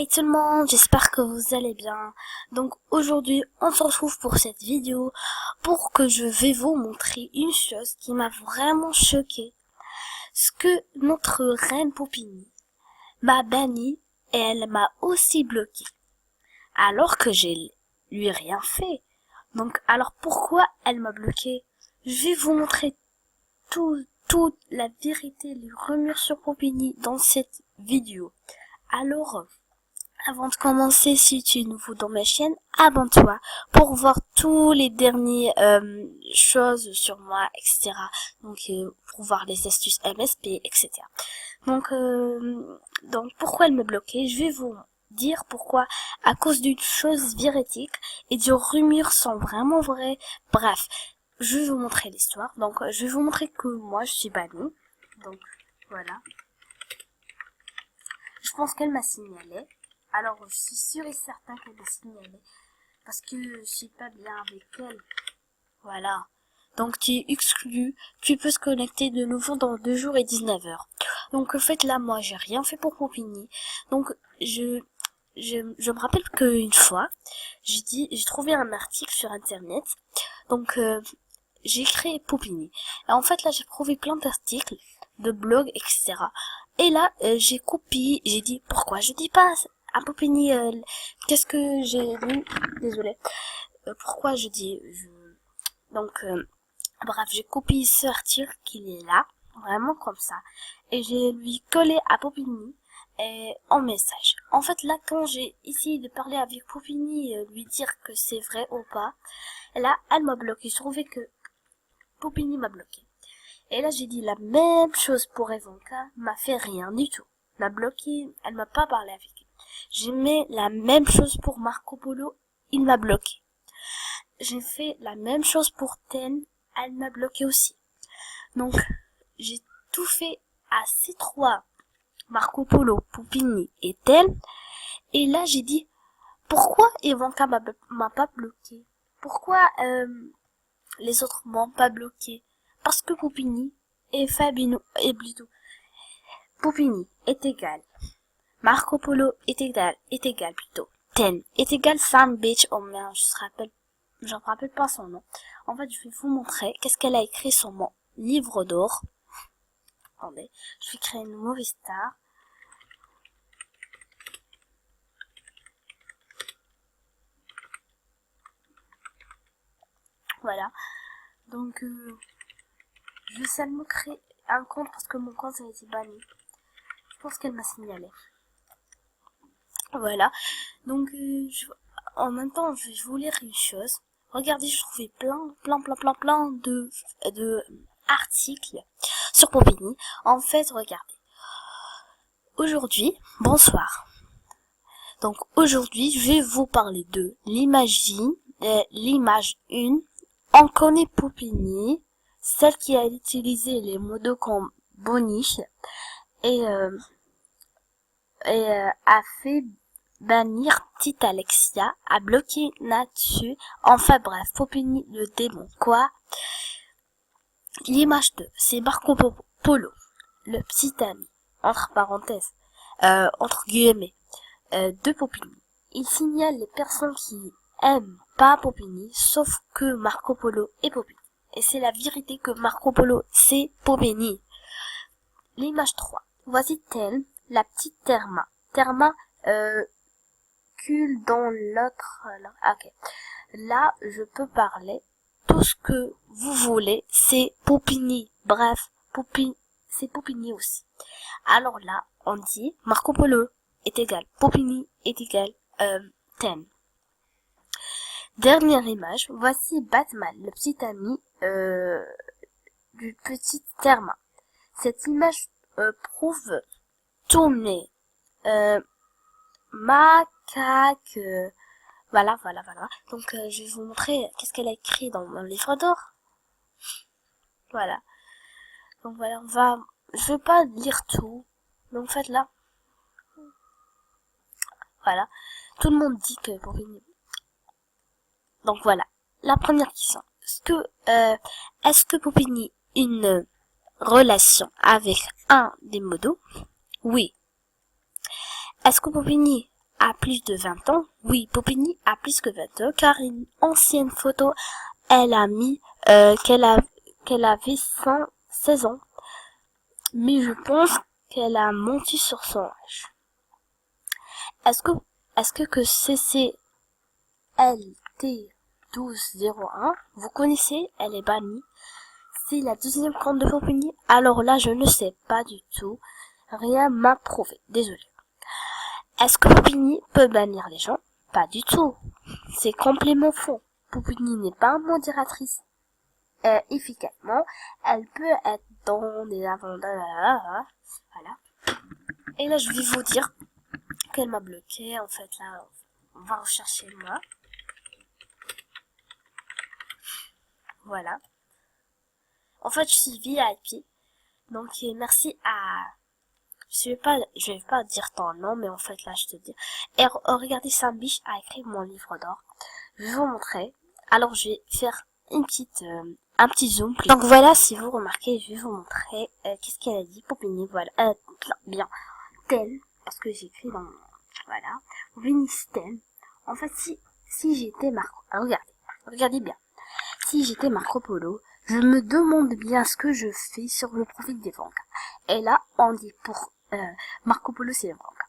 Hey tout le monde, j'espère que vous allez bien. Donc aujourd'hui, on se retrouve pour cette vidéo pour que je vais vous montrer une chose qui m'a vraiment choquée. Ce que notre reine Poupini m'a banni et elle m'a aussi bloqué. Alors que j'ai lui rien fait. Donc alors pourquoi elle m'a bloqué? Je vais vous montrer toute la vérité, les rumeurs sur Poupini dans cette vidéo. Alors, avant de commencer, si tu es nouveau dans ma chaîne, abonne-toi pour voir tous les derniers choses sur moi, etc. Donc, pour voir les astuces MSP, etc. Donc, pourquoi elle me bloquait? Je vais vous dire pourquoi. À cause d'une chose véridique et des rumeurs sont vraiment vraies. Bref, je vais vous montrer l'histoire. Donc, je vais vous montrer que moi, je suis bannie. Donc, voilà. Je pense qu'elle m'a signalé. Alors, je suis sûre et certain qu'elle m'a signalé. Parce que je suis pas bien avec elle. Voilà. Donc, tu es exclu. Tu peux se connecter de nouveau dans 2 jours et 19 heures. Donc, en fait, là, moi, j'ai rien fait pour Poupini. Donc, je me rappelle qu'une fois, j'ai trouvé un article sur Internet. Donc, j'ai créé Poupini. Et en fait, là, j'ai trouvé plein d'articles, de blogs, etc. Et là, j'ai copié, j'ai dit, pourquoi je dis pas à Poupini, qu'est-ce que j'ai lu? Désolée. Pourquoi je dis, donc, bref, j'ai copié ce article qu'il est là, vraiment comme ça. Et j'ai lui collé à Poupini, en message. En fait, là, quand j'ai essayé de parler avec Poupini, lui dire que c'est vrai ou pas, là, elle m'a bloqué. Je trouvais que Poupini m'a bloqué. Et là, j'ai dit la même chose pour Ivanka, m'a fait rien du tout. M'a bloqué, elle m'a pas parlé avec elle. J'ai mis la même chose pour Marco Polo, il m'a bloqué. J'ai fait la même chose pour Ten, elle m'a bloqué aussi. Donc, j'ai tout fait à ces trois, Marco Polo, Poupini et Ten. Et là, j'ai dit, pourquoi Ivanka m'a pas bloqué? Pourquoi les autres m'ont pas bloqué? Parce que Poupini et Fabino et plutôt Poupini est égal. Marco Polo est égal plutôt. Ten est égal Sam Beach. Oh merde, j'en rappelle pas son nom. En fait, je vais vous montrer qu'est-ce qu'elle a écrit sur mon livre d'or. Attendez, je vais créer une mauvaise star. Voilà. Donc, je vais seulement créer un compte parce que mon compte a été banni. Je pense qu'elle m'a signalé. Voilà. Donc, en même temps, je vais vous lire une chose. Regardez, je trouvais plein de articles sur Poupini. En fait, regardez. Aujourd'hui, bonsoir. Donc, aujourd'hui, je vais vous parler de l'image 1. On connaît Poupini, celle qui a utilisé les modos comme Boniche et a fait bannir petite Alexia, a bloqué Natsu, enfin bref, Poupini le démon. Quoi? L'image 2, c'est Marco Polo, le petit ami, entre parenthèses, entre guillemets, de Poupini. Il signale les personnes qui aiment pas Poupini, sauf que Marco Polo est Poupini. Et c'est la vérité que Marco Polo, c'est Poupini. L'image 3, voici Ten, la petite Therma. Therma, dans l'autre, là. Ok. Là, je peux parler tout ce que vous voulez, c'est Poupini. Bref, c'est Poupini aussi. Alors là, on dit Marco Polo est égal, Poupini est égal, Ten. Dernière image, voici Batman, le petit ami, du petit Therma. Cette image, prouve tourner, macaque, voilà. Donc, je vais vous montrer qu'est-ce qu'elle a écrit dans mon livre d'or. Voilà. Donc voilà, je vais pas lire tout. Mais en fait là, voilà. Tout le monde dit que Poupini. Donc voilà. La première question. Est-ce que Poupini a une relation avec un des modos? Oui. Est-ce que Poupini a plus de 20 ans. Oui, Popini a plus que 20 ans, car une ancienne photo, elle a mis qu'elle avait 16 ans. Mais je pense qu'elle a menti sur son âge. Est-ce que CCLT1201, vous connaissez, elle est bannie. C'est la deuxième compte de Popini. Alors là, je ne sais pas du tout. Rien m'a prouvé. Désolé. Est-ce que Popini peut bannir les gens? Pas du tout. C'est complètement faux. Popini n'est pas une modératrice. Efficacement, elle peut être dans des avantages. Voilà. Et là, je vais vous dire qu'elle m'a bloqué. En fait, là, on va rechercher moi. Voilà. En fait, je suis VIP. Donc, merci à... Je vais pas dire ton nom, mais en fait, là, je te dis. Et regardez, Sambiche a écrit mon livre d'or. Je vais vous montrer. Alors, je vais faire une petite, un petit zoom. Donc, voilà, si vous remarquez, je vais vous montrer, qu'est-ce qu'elle a dit, Popini, voilà. Bien. Tel, parce que j'ai écrit dans, voilà. Popini Tel. En fait, si j'étais Marco, alors regardez bien. Si j'étais Marco Polo, je me demande bien ce que je fais sur le profil des Vanka. Et là, on dit pour Marco Polo, c'est les Vanka.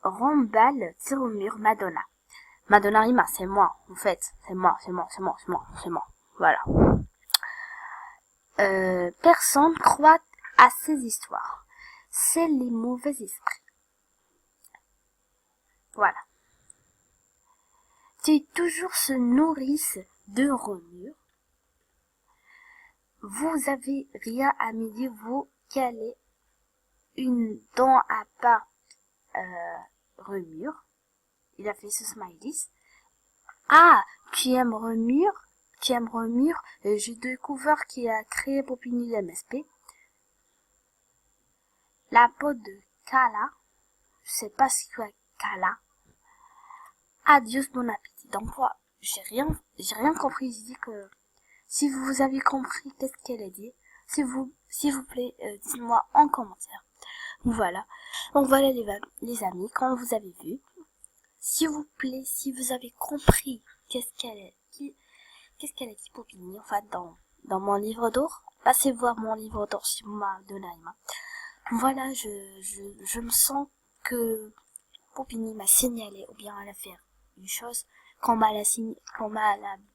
Rambal, tire au mur, Madonna. Madonna Rima, c'est moi, en fait. C'est moi. Voilà. Personne croit à ces histoires. C'est les mauvais esprits. Voilà. Tu toujours se nourrissent de remue. Vous avez rien à midi, vous calez une dent à part remure. Il a fait ce smiley. Ah, tu aimes remure? J'ai découvert qui a créé Popini MSP. La peau de Kala. Je sais pas ce que c'est Kala. Adios, bon appétit. Donc, quoi, j'ai rien compris. Je dis que, si vous avez compris qu'est-ce qu'elle a dit, s'il vous plaît, dites-moi en commentaire. Voilà. Donc voilà les amis, quand vous avez vu, s'il vous plaît, si vous avez compris qu'est-ce qu'elle a dit Popini, en fait, dans mon livre d'or, passez voir mon livre d'or sur ma donné. Voilà, je me sens que Popini m'a signalé, ou bien elle a fait une chose, quand m'a la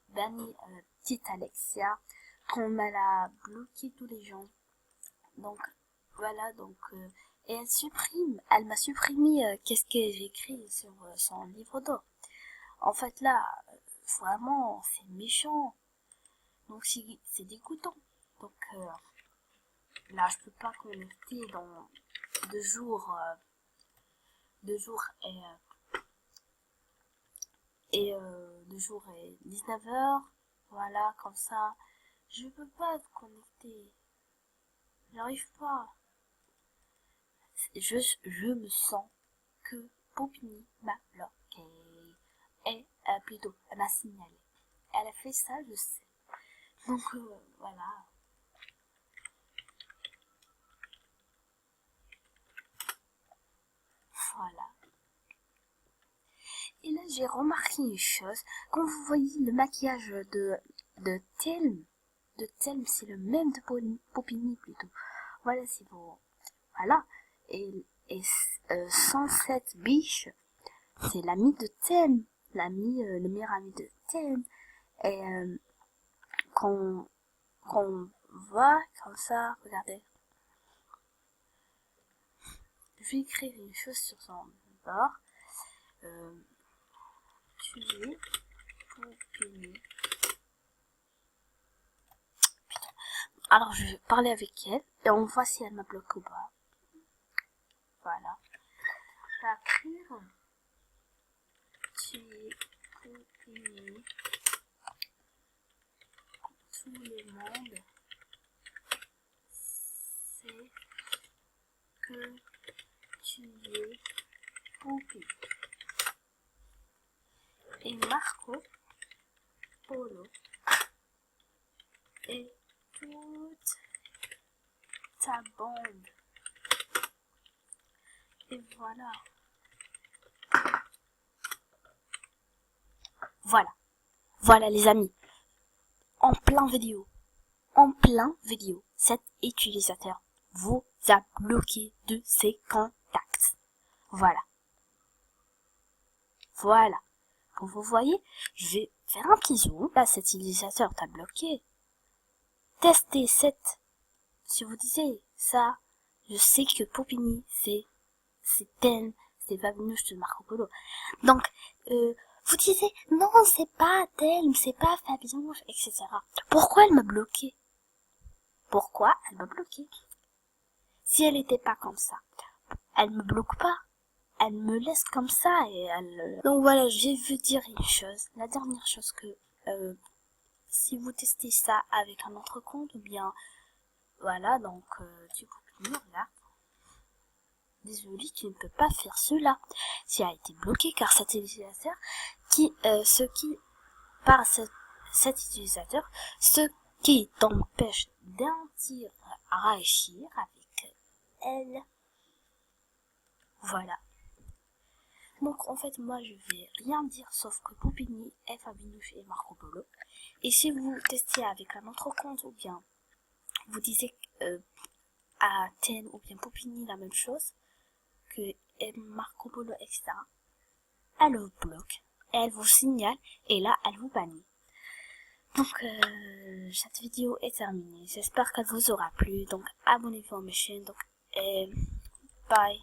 banni petite Alexia, quand m'a la bloqué tous les gens. Donc, voilà, donc, et elle m'a supprimé qu'est-ce que j'ai écrit sur son livre d'or. En fait, là, vraiment, c'est méchant. Donc, c'est dégoûtant. Donc, là, je peux pas connecter dans 2 jours et 19h. Voilà, comme ça. Je peux pas être connecté. J'arrive pas. Je me sens que Popini m'a bloqué. Et plutôt, elle m'a signalé. Elle a fait ça, je sais. Donc voilà. Voilà. Et là, j'ai remarqué une chose. Quand vous voyez le maquillage de Thelm, c'est le même de Popini plutôt. Voilà, c'est bon. Voilà. Et 107 biche, c'est l'ami de Thelm. Le meilleur ami de Thelm. Et qu'on voit comme ça, regardez. Je vais écrire une chose sur son bord. Tu es Popini. Alors je vais parler avec elle et on voit si elle me bloque ou pas. Voilà. Je vais écrire. Tu es Popini. Tout le monde sait que tu es Popini. Et Marco Polo et toute ta bande. Et voilà. Voilà. Voilà les amis. En plein vidéo, cet utilisateur vous a bloqué de ses contacts. Voilà. Voilà. Comme vous voyez, je vais faire un petit zoom. Là, cet utilisateur t'a bloqué. Testez cette. Si vous disiez ça, je sais que Popini, c'est Ten, c'est Fabinouche de Marco Polo. Donc, vous disiez, non, c'est pas Ten, c'est pas Fabinouche, etc. Pourquoi elle m'a bloqué? Pourquoi elle m'a bloqué? Si elle était pas comme ça, elle me bloque pas. Elle me laisse comme ça et elle... Donc voilà, je vais vous dire une chose. La dernière chose que... si vous testez ça avec un autre compte ou bien... Voilà, donc tu peux venir là. Désolé, tu ne peux pas faire cela. Tu as été bloqué car cet utilisateur par cet utilisateur, ce qui t'empêche d'interagir avec elle. Voilà. Donc en fait moi je vais rien dire sauf que Poupini est Fabinouche et Marco Polo. Et si vous testez avec un autre compte ou bien vous disiez à Ten ou bien Poupini la même chose que Marco Polo etc. Elle vous bloque, elle vous signale et là elle vous bannit. Donc cette vidéo est terminée. J'espère qu'elle vous aura plu. Donc abonnez-vous à ma chaîne. Donc bye.